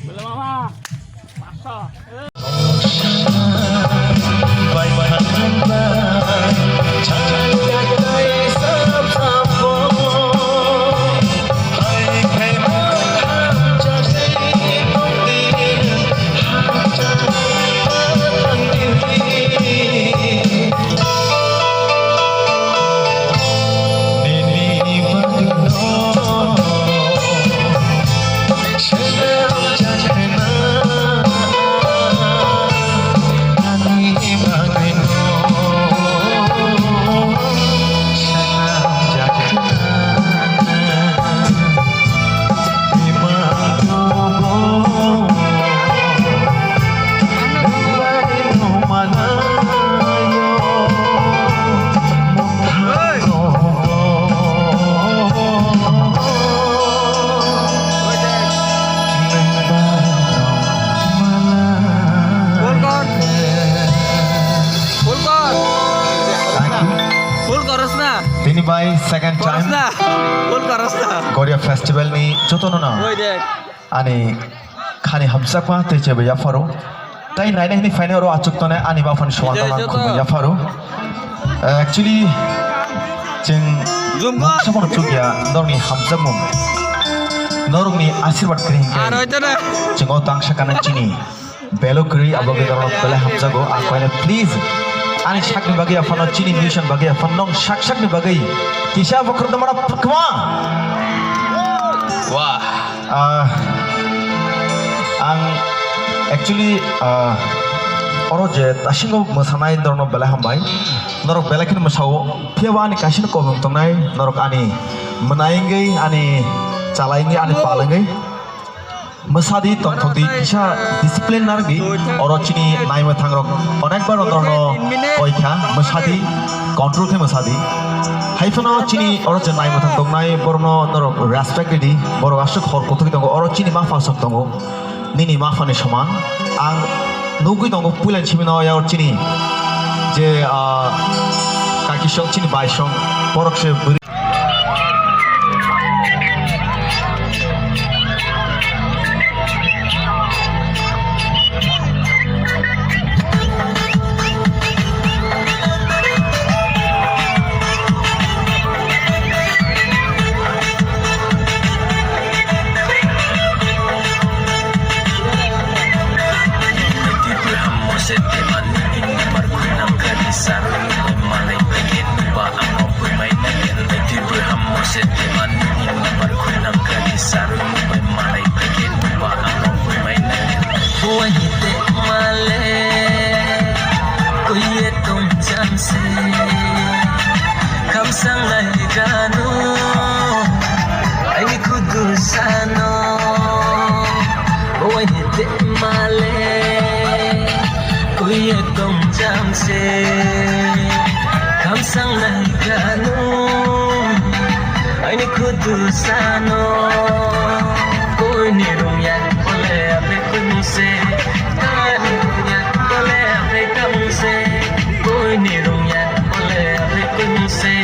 Belum mama. Masa. Ini by second time Korea festival ni jotono na ani khani hamsa kwa te chebe ya faro tai nai nai ni final ro achuk tone ani ba fan shwanda na khu ya faro actually jeng sabon chuk ya dorni hamsa mum norung ni asirwad kring jengo tang sakana chini belo kri aboge dor bele hamsa go akoine please ani shakni bagi afan chini mission bagi afan nong shakni bagi kisha bakr damara pakwa wah ang actually oro je tasingo mosanai dorno bela hambai norok belakin mosao phiawani kasin ko tongnai norok ani manaingai ani chalaingai ani palangai Mesadi tongthodi kisha discipline nargi oro chini naima thangrok onekbar dorno oikha mesadi control ke mesadi haifano chini oro je naima thangtongnai borno norok respect di boro asuk hor kothoi tongo oro chini ma fasok tongo nini ma fane saman ang nugui tongo pulan chimino ya oro chini je kakishong chini baishong borok se Sano koi ni rumya ole ape kumse kani rumya ole ape kumse koi ni rumya ole ape kumse